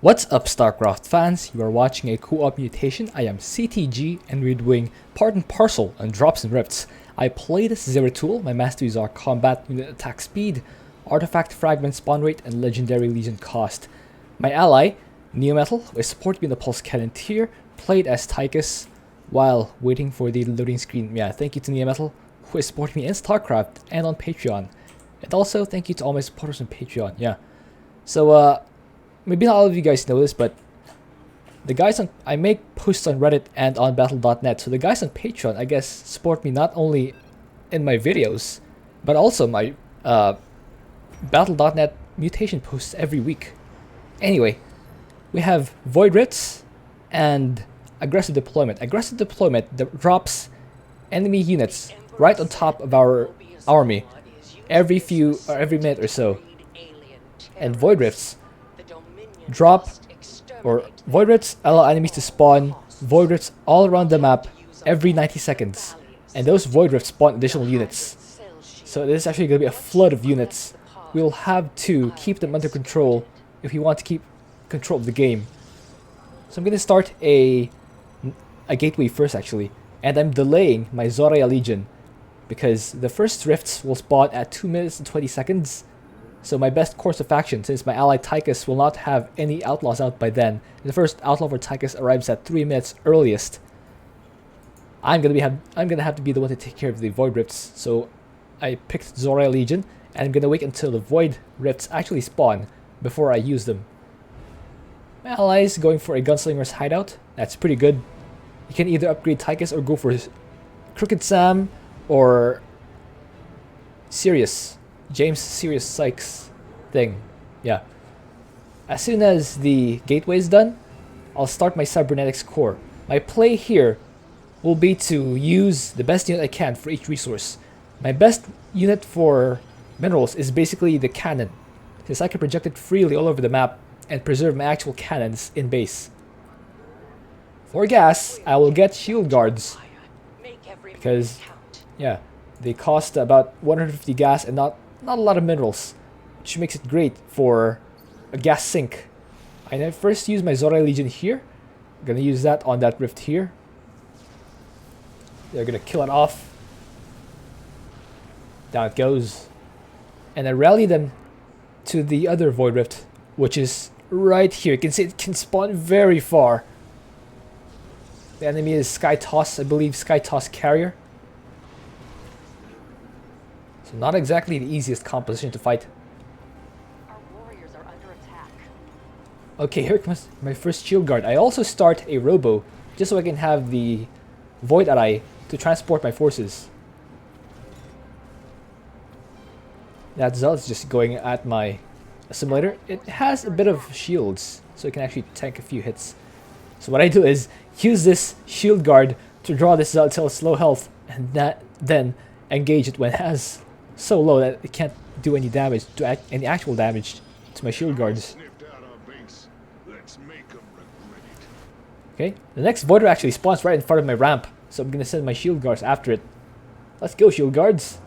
What's up, Starcraft fans? You are watching a co-op mutation. I am CTG and we're doing part and parcel on drops and rifts. I played as Zeratul. My masteries are combat unit attack speed, artifact fragment spawn rate, and legendary legion cost. My ally, Neometal, who is supporting me in the pulse cannon tier, played as Tychus while waiting for the loading screen. Yeah, thank you to Neometal, who is supporting me in Starcraft and on Patreon. And also thank you to all my supporters on Patreon. Yeah. So maybe not all of you guys know this, but the guys on I make posts on Reddit and on battle.net, so the guys on Patreon, I guess, support me not only in my videos, but also my battle.net mutation posts every week. Anyway, we have Void Rifts and Aggressive Deployment. Aggressive Deployment drops enemy units right on top of our army every minute or so. And Void Rifts Void Rifts allow enemies to spawn Void Rifts all around the map every 90 seconds. And those Void Rifts spawn additional units. So this is actually going to be a flood of units. We'll have to keep them under control if we want to keep control of the game. So I'm going to start a gateway first actually. And I'm delaying my Zoraya Legion because the first rifts will spawn at 2 minutes and 20 seconds. So my best course of action, since my ally Tychus will not have any outlaws out by then, the first outlaw for Tychus arrives at 3 minutes earliest. I'm gonna have to be the one to take care of the Void Rifts. So I picked Zoraya Legion, and I'm gonna wait until the Void Rifts actually spawn before I use them. My ally is going for a Gunslinger's Hideout. That's pretty good. You can either upgrade Tychus or go for Crooked Sam or James Sirius Sykes thing. Yeah. As soon as the gateway is done, I'll start my cybernetics core. My play here will be to use the best unit I can for each resource. My best unit for minerals is basically the cannon, since I can project it freely all over the map and preserve my actual cannons in base. For gas, I will get shield guards because, yeah, they cost about 150 gas and not a lot of minerals, which makes it great for a gas sink. I first use my Zoraya Legion here. I'm gonna use that on that rift here. They're gonna kill it off. Down it goes. And I rally them to the other Void Rift, which is right here. You can see it can spawn very far. The enemy is Sky Toss, I believe, Sky Toss Carrier. So not exactly the easiest composition to fight. Our warriors are under attack. Okay, here comes my first shield guard. I also start a robo just so I can have the Void Eye to transport my forces. That Zealot is just going at my assimilator. It has a bit of shields, so it can actually tank a few hits. So what I do is use this shield guard to draw this Zealot till it's low health, and then engage it when it has so low that it can't do any damage, any actual damage to my shield guards. Okay, the next Voider actually spawns right in front of my ramp, so I'm gonna send my shield guards after it. Let's go, shield guards!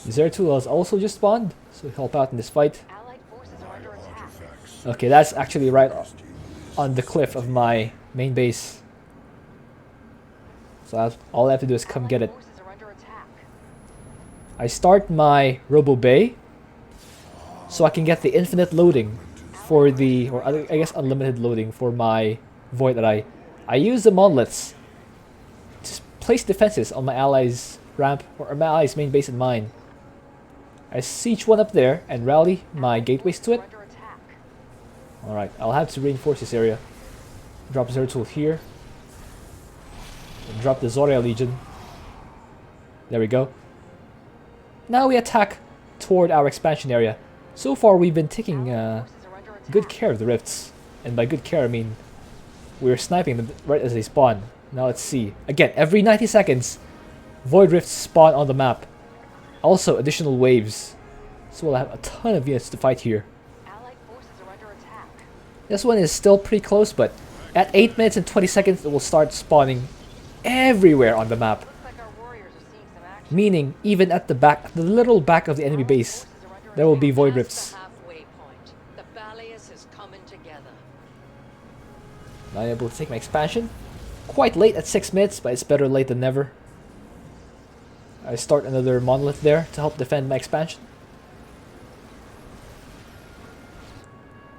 Zeratul has also just spawned, so help out in this fight. Okay, that's actually right on the cliff of my main base. So all I have to do is come get it. I start my Robo Bay so I can get the infinite loading for the, or I guess unlimited loading for my Void Eye. I use the monoliths to place defenses on my allies' ramp or my allies' main base and mine. I siege one up there and rally my gateways to it. Alright, I'll have to reinforce this area. Drop Zeratul here. And drop the Zoraya Legion. There we go. Now we attack toward our expansion area. So far we've been taking good care of the rifts. And by good care I mean we're sniping them right as they spawn. Now let's see. Again, every 90 seconds Void Rifts spawn on the map. Also additional waves. So we'll have a ton of units to fight here. This one is still pretty close, but at 8 minutes and 20 seconds it will start spawning everywhere on the map. Meaning, even at the back, the literal back of the enemy base, there will be Void Rifts. Alias is coming together. Not able to take my expansion. Quite late at 6 minutes, but it's better late than never. I start another monolith there to help defend my expansion.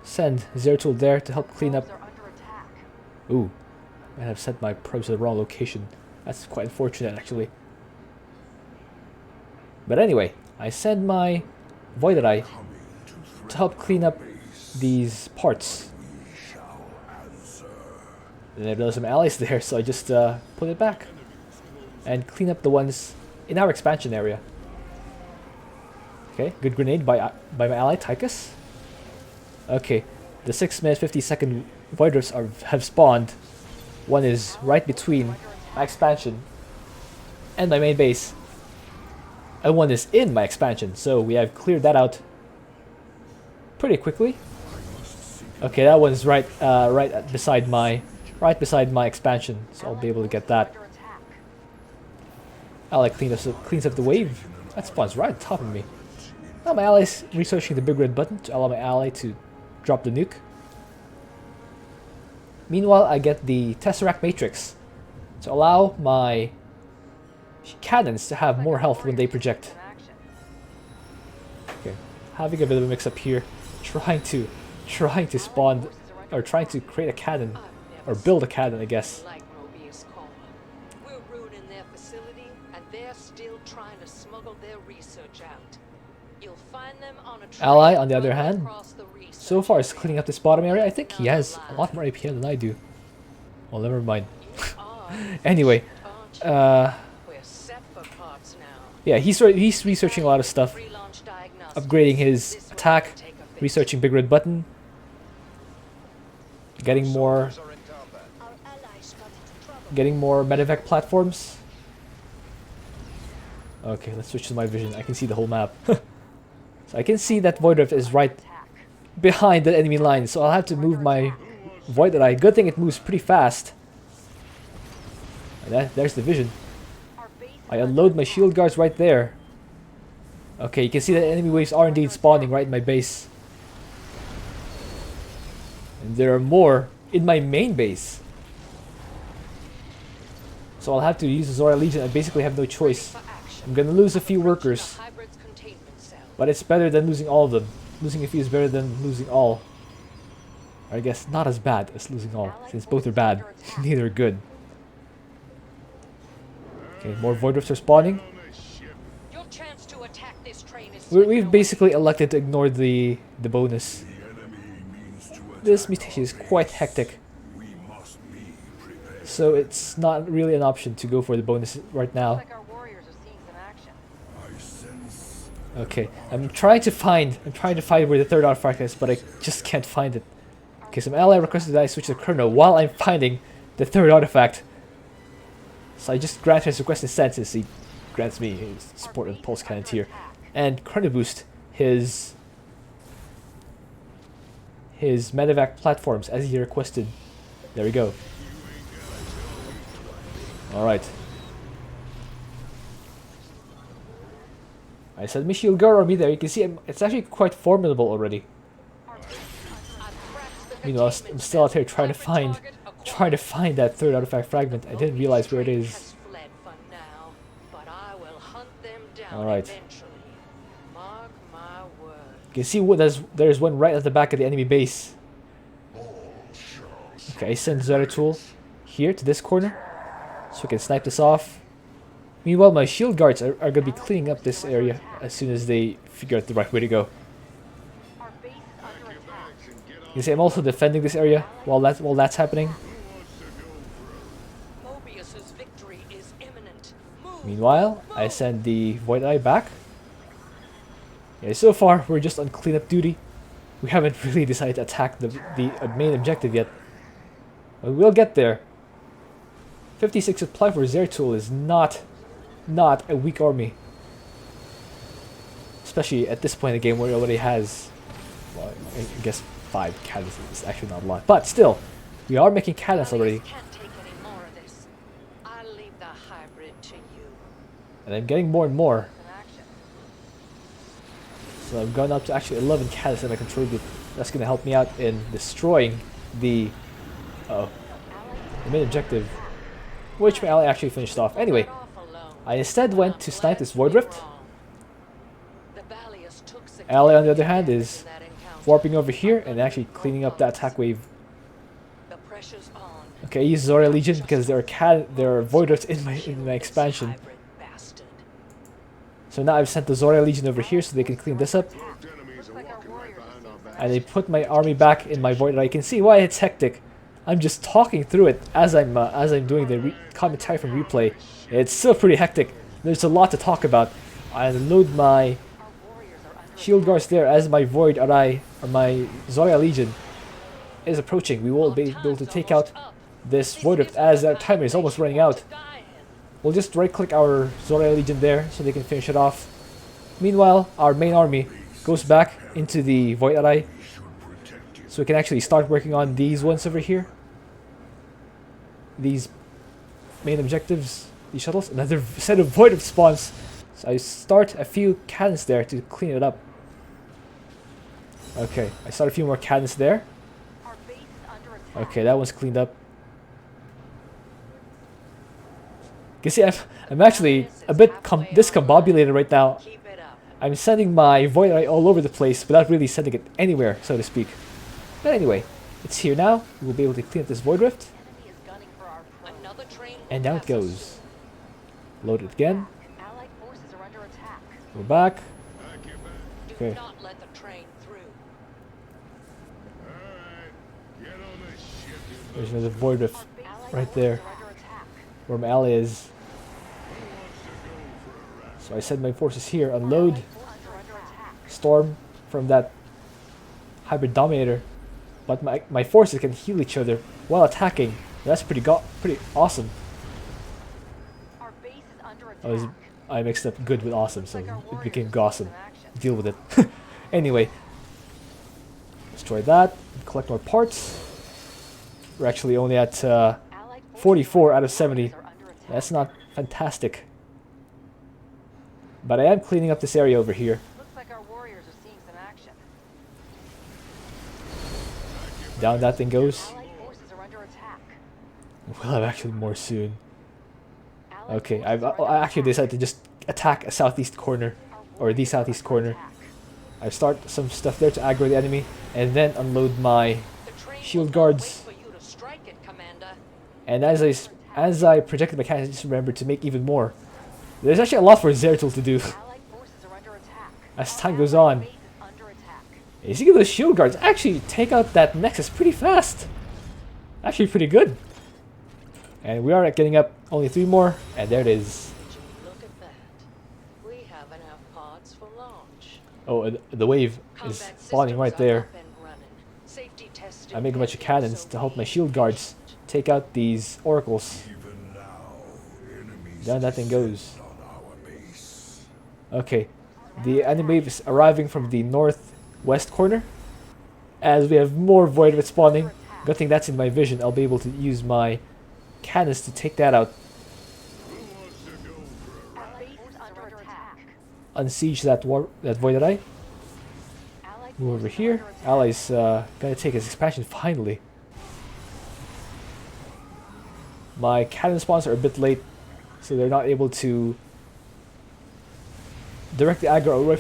Send Zero Tool there to help clean up. They're under attack. Ooh, I have sent my probes to the wrong location. That's quite unfortunate, actually. But anyway, I send my Voided Eye to help clean up these parts. And I realized some allies there, so I just put it back and clean up the ones in our expansion area. Okay, good grenade by my ally Tychus. Okay, the 6 minute 50-second void rifts have spawned. One is right between my expansion and my main base, and one is in my expansion. So we have cleared that out pretty quickly. Okay, that one's right beside my expansion, so I'll be able to get that. Ally cleans up the wave. That spawns right on top of me. Now my ally's researching the big red button to allow my ally to drop the nuke. Meanwhile, I get the Tesseract Matrix to allow my cannons to have more health when they project. Okay, having a bit of a mix-up here, trying to spawn, or trying to create a cannon, or build a cannon, I guess. Like Mobius call. We're ruining their facility, and they're still trying to smuggle their research out. You'll find them on a train Ally, on the other running hand, across the research so far is area. cleaning up this bottom area. I think he has a lot more APM than I do. Well, never mind. You are, Anyway, aren't you? We're set for parts now. yeah, he's researching a lot of stuff, Pre-launch diagnostics. upgrading his This attack, one will take a bit. researching big red button, getting more medevac platforms. Okay, let's switch to my vision. I can see the whole map. So I can see that Void Rift is right behind the enemy line, so I'll have to move my Void Eye. Good thing it moves pretty fast. And there's the vision. I unload my shield guards right there. Okay, you can see that enemy waves are indeed spawning right in my base. And there are more in my main base. So I'll have to use the Zora Legion. I basically have no choice. I'm gonna lose a few workers, but it's better than losing all of them. Losing a few is better than losing all. Or I guess not as bad as losing all, since both are bad. Neither are good. Okay, more Void Rifts are spawning. Your chance to attack this train is We've basically elected to ignore the bonus. This mutation is quite hectic, so it's not really an option to go for the bonus right now. like our warriors are seeing some action. Okay, I'm trying to find where the third artifact is, but I just can't find it. Okay, some ally requested that I switch to Chrono while I'm finding the third artifact. So I just grant his request instead, since he grants me his support of Pulse Cannon tier. And Chrono Boost his medevac platforms as he requested. There we go. Alright. I said my shield guard army there. You can see it's actually quite formidable already. Meanwhile, I'm still out here trying to find that third artifact fragment. I didn't realize where it is. Alright. You can see there's one right at the back of the enemy base. Okay, I send Zeratul here to this corner, so we can snipe this off. Meanwhile, my shield guards are going to be cleaning up this area as soon as they figure out the right way to go. You can see I'm also defending this area while that's happening. Mobius's victory is imminent. Move. Meanwhile, I send the Void Eye back. Yeah, so far we're just on cleanup duty. We haven't really decided to attack the main objective yet. But we'll get there. 56 supply for Zeratul is not a weak army. Especially at this point in the game where it already has, well, I guess 5 cannons is actually not a lot. But still, we are making cannons already. Can't take any more of this. I'll leave the hybrid to you. And I'm getting more and more. An action. So I've gone up to actually 11 cannons that I contribute. That's gonna help me out in destroying the the main objective, which my ally actually finished off. Anyway, I instead went to snipe this Void Rift. Ally, on the other hand, is warping over here and actually cleaning up that attack wave. Okay, I use Zoria Legion because there are Void Rifts in my expansion. So now I've sent the Zoria Legion over here so they can clean this up. And I put my army back in my Void. I can see why it's hectic. I'm just talking through it as I'm doing the commentary from replay. It's still pretty hectic. There's a lot to talk about. I load my shield guards there as my Void Arai, or my Zoria Legion, is approaching. We will be able to take out this Void Rift as our timer is almost running out. We'll just right click our Zoria Legion there so they can finish it off. Meanwhile, our main army goes back into the Void Arai so we can actually start working on these ones over here. These main objectives, these shuttles, another set of Void Rift spawns. So I start a few cannons there to clean it up. Okay, I start a few more cannons there. Okay, that one's cleaned up. You see, I'm actually a bit discombobulated right now. I'm sending my Void Eye all over the place without really sending it anywhere, so to speak. But anyway, it's here now. We will be able to clean up this Void Rift. And now it goes. Load it again. We're back. Okay. There's another Void Rift right there where my ally is. So I send my forces here, unload Storm from that Hybrid Dominator. But my forces can heal each other while attacking. That's pretty awesome. I mixed up good with awesome, so it became Gossam. Deal with it. Anyway, destroy that. Collect more parts. We're actually only at 44 out of 70. That's not fantastic. But I am cleaning up this area over here. Looks like our warriors are seeing some action. Down that thing goes. Allied forces are under attack. We'll have actually more soon. Okay, I actually decided to just attack a southeast corner, or the southeast corner. I start some stuff there to aggro the enemy, and then unload my shield guards. And as I projected my cannons, I just remembered to make even more. There's actually a lot for Zeratul to do as time goes on. You see those shield guards actually take out that Nexus pretty fast. Actually pretty good. And we are getting up only 3 more, and there it is. Look at that. We have enough pods for launch. Oh, the wave is spawning right there. I make a bunch of cannons to help my shield guards take out these oracles. Down that thing goes. Okay, the enemy wave is arriving from the northwest corner. As we have more Void Rift spawning. Good thing that's in my vision. I'll be able to use my cannons to take that out. Unsiege that Void Eye. Move over here. Ally's gonna take his expansion finally. My cannon spawns are a bit late, so they're not able to direct the aggro away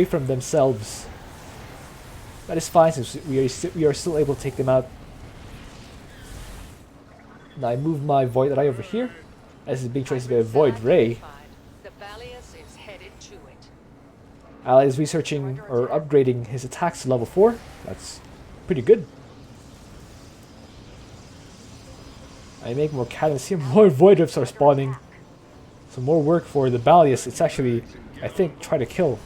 from themselves. That is fine since we are still able to take them out. Now I move my Void Ray over here, as is being traced by a Void Ray. Ally is researching or upgrading his attacks to level 4. That's pretty good. I make more cannons here. More Void Rifts are spawning. Some more work for the Balius. It's actually, I think, try to kill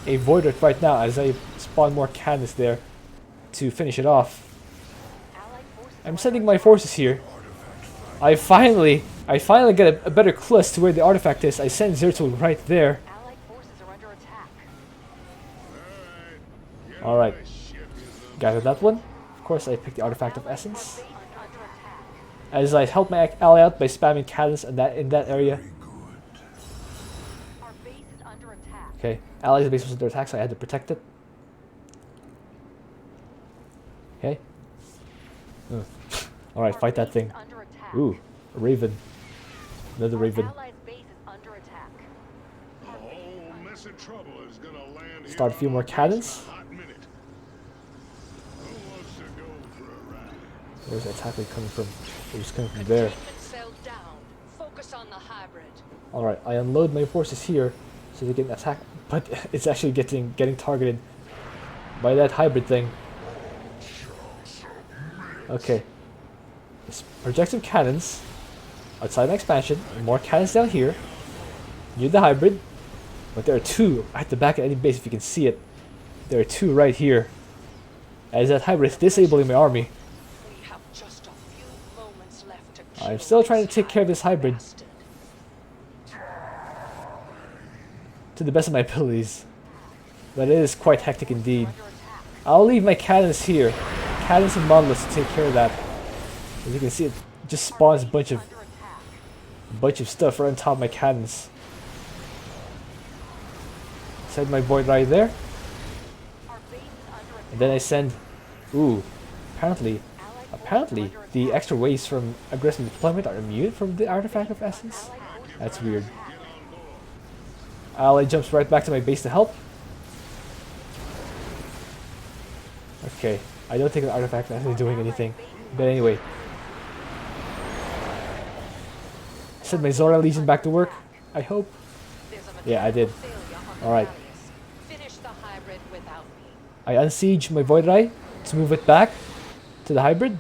a Void Rift right now as I spawn more cannons there to finish it off. I'm sending my forces here. I finally get a better clue as to where the artifact is. I send Zeratul right there. Alright. Gather that one. Of course, I picked the Artifact of Essence. As I help my ally out by spamming cannons in that area. Okay, allies' base was under attack, so I had to protect it. Okay. Alright, fight that thing. Under attack. Ooh, a raven. Another raven. Allied base is under attack. A whole mess of trouble is gonna land Start a here few on more our base cannons. in a hot minute. Who wants to go for a ride? Where's the attack rate coming from? It's just coming from there. Containment cell down. Focus on the hybrid. Alright, I unload my forces here so they can attack, but it's actually getting targeted by that hybrid thing. Okay. Let's project some cannons outside my expansion, and more cannons down here near the hybrid. But there are two at the back of any base if you can see it. There are two right here. As that hybrid is disabling my army. We have just a few moments left to kill I'm still trying to this take care of this hybrid bastard. to the best of my abilities. But it is quite hectic indeed. I'll leave my cannons here. Cannons and monoliths to take care of that. As you can see, it just spawns a bunch of stuff right on top of my cannons. Send my void right there. And then I send... Ooh. Apparently the extra waves from aggressive deployment are immune from the artifact of essence. That's weird. Ally jumps right back to my base to help. Okay. I don't think the artifact is actually doing anything. But anyway. Send my Zora Legion back to work. I hope. There's a Yeah, I did. mechanical failure on the Alright. Valius. Finish the hybrid without me. I unsiege my Void Rai to move it back to the hybrid.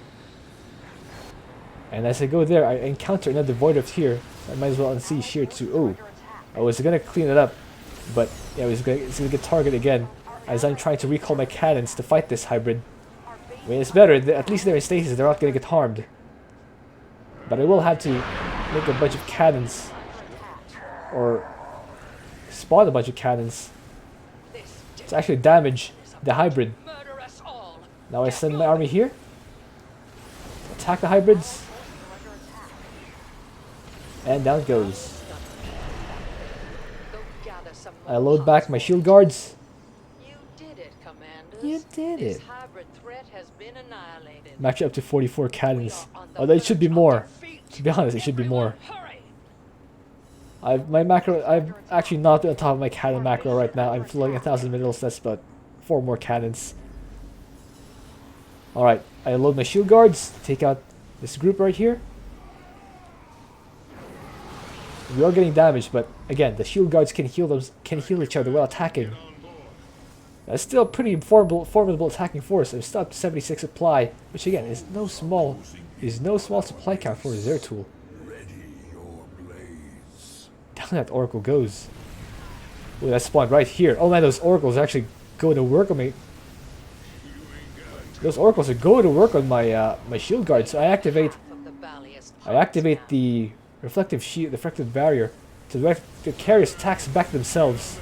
And as I go there, I encounter another Void Rift here. I might as well unsiege here too. Oh, I was gonna clean it up, but yeah, it's gonna get targeted again as I'm trying to recall my cannons to fight this hybrid. I mean, it's better. At least they're in stasis. They're not gonna get harmed. But I will have to make a bunch of cannons, or spawn a bunch of cannons This to actually damage the hybrid. murder us all. Now I send my army here. Attack the hybrids. And down it goes. Go gather some I more load back my shield guards. You did it, Commanders. You did This it. hybrid threat has been annihilated. I'm actually up to 44 cannons. We are on the Although it should be verge of more. defeat. To be honest, it should be more. Hurry! I've actually not on top of my cannon macro right now. I'm floating 1,000 minerals. That's about 4 more cannons. Alright, I load my shield guards to take out this group right here. We are getting damaged, but again, the shield guards can heal each other while attacking. That's still a pretty formidable attacking force. I'm still up to 76 supply, which again is no small supply count for a Zeratul. Down that oracle goes. Oh, that spawned right here. Oh man, those oracles actually go to work on me. Those oracles are going to work on my my shield guard. So I activate the reflective shield, the reflective barrier, to direct the carrier's attacks back to themselves.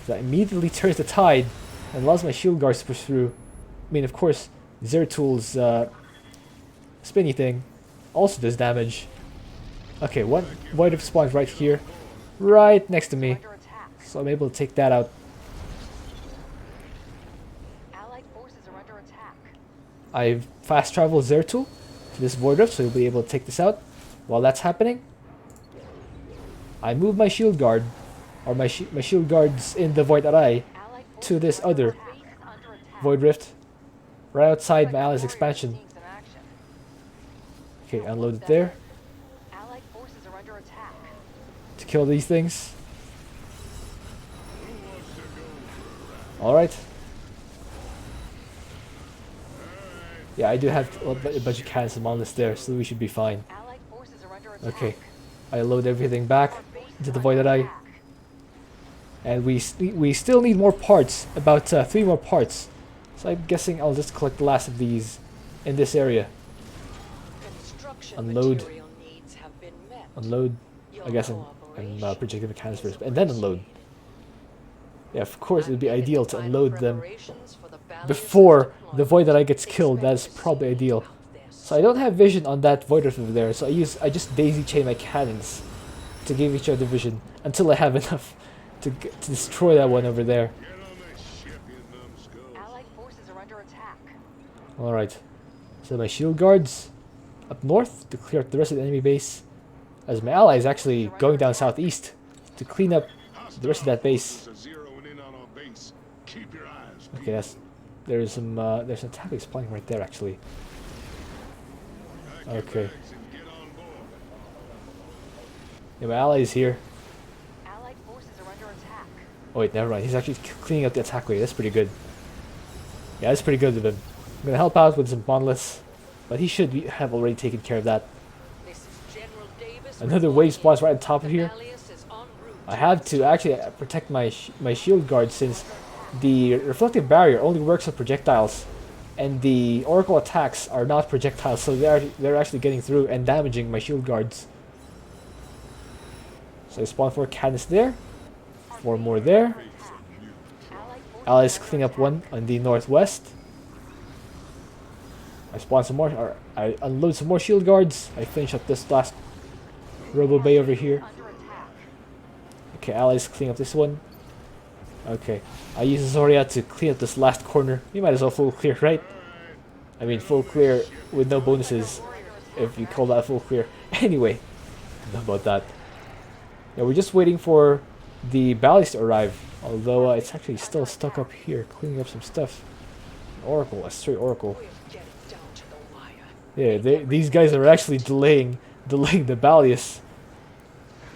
That immediately turns the tide and allows my shield guards to push through. I mean, of course, Zeratul's spinny thing also does damage. Okay, one Void Rift spawns right here, right next to me, so I'm able to take that out. Allied forces are under attack. I've fast traveled Zeratul to this Void Rift, so he'll be able to take this out. While that's happening, I move my shield guard, or my shield guards in the Void Rai, Allied to this other base is under attack. Void Rift, right outside my ally's expansion. Seeing some action. Okay, unload it there Allied forces are under attack. to kill these things. Alright. Yeah, I do have a bunch of cannons and monoliths there, so we should be fine. Allied forces are under attack. Okay, I load everything back into the Void Rai. And we still need more parts, about 3 more parts. So I'm guessing I'll just collect the last of these in this area. Construction Unload. material needs have been met. Unload. I guess I'm projecting the cannons first, and then unload. Yeah, of course it would be ideal to unload them before the Void Rai gets killed. That's probably ideal. So I don't have vision on that Void Rift over there, so I just daisy chain my cannons to give each other vision until I have enough to destroy that one over there. Allied forces are under Alright. So my shield guards up north to clear up the rest of the enemy base. As my ally is actually going down southeast to clean up the rest of that base. Okay, there's some tactics playing right there actually. Okay. Yeah, my ally is here. Allied forces are under attack. Oh wait, never mind. He's actually cleaning up the attack wave. That's pretty good. Yeah, that's pretty good of him. I'm gonna help out with some monoliths, but he should have already taken care of that. This is General Davis. Another wave spawns right on top of here. Malleus is en route. I have to actually protect my shield guard since the reflective barrier only works on projectiles, and the oracle attacks are not projectiles, so they're actually getting through and damaging my shield guards. So I spawn 4 cannons there, 4 more there. Allies clean up one on the northwest. I spawn some more, or I unload some more shield guards. I finish up this last robo bay over here. Okay, allies clean up this one. Okay, I use Zoria to clean up this last corner. You might as well full clear, right? I mean, full clear with no bonuses, if you call that full clear. Anyway, enough about that. Yeah, we're just waiting for the ballast to arrive. Although it's actually still stuck up here, cleaning up some stuff. Oracle, a straight Oracle. We're getting down to the wire. Yeah, these guys are actually delaying the ballast.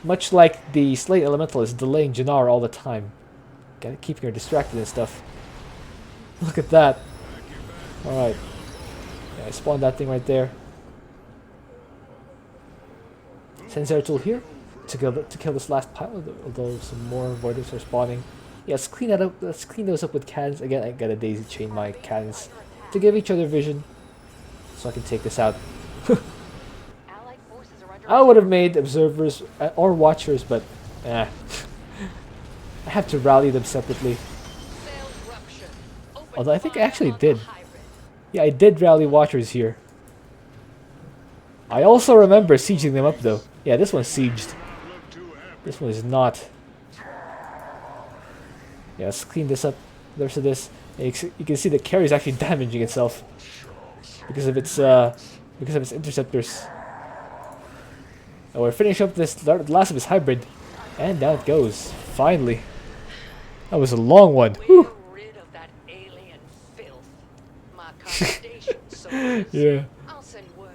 Much like the Slate Elemental is delaying Jannar all the time. Keeping her distracted and stuff. Look at that. Alright. Yeah, I spawned that thing right there. Sensor tool here to kill this last pile, although some more voiders are spawning. Yeah, let's clean that up. Let's clean those up with cannons. Again, I gotta daisy chain my cannons to give each other vision, so I can take this out. Allied forces are under I would have made observers or watchers, but I have to rally them separately. Cell rupture. Open Although I think I fire actually on the did. hybrid. Yeah, I did rally watchers here. I also remember sieging them up though. Yeah, this one's sieged. This one is not. Yeah, let's clean this up. The rest of this, and you can see the carry is actually damaging itself because of its interceptors. And we're finishing up this last of his hybrid, and down it goes. Finally, that was a long one. We're Whew. rid of that alien filth. My commendation, soldiers. Yeah. I'll send word.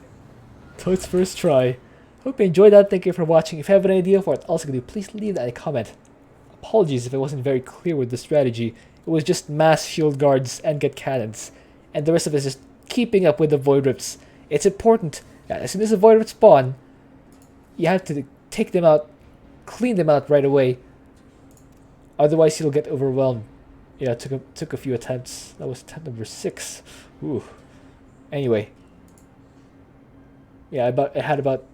Toad's first try. Hope you enjoyed that. Thank you for watching. If you have an idea for what else I can do, please leave that in a comment. Apologies if I wasn't very clear with the strategy. It was just mass shield guards and get cannons. And the rest of it is just keeping up with the void rips. It's important that as soon as the void rips spawn, you have to take them out, clean them out right away. Otherwise you'll get overwhelmed. Yeah, it took a few attempts. That was attempt number 6. Ooh. Anyway. Yeah, I had about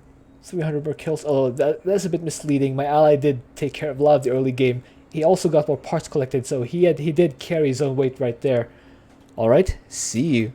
300 more kills. Although that's a bit misleading. My ally did take care of a lot of the early game. He also got more parts collected, so he did carry his own weight right there. Alright, see you.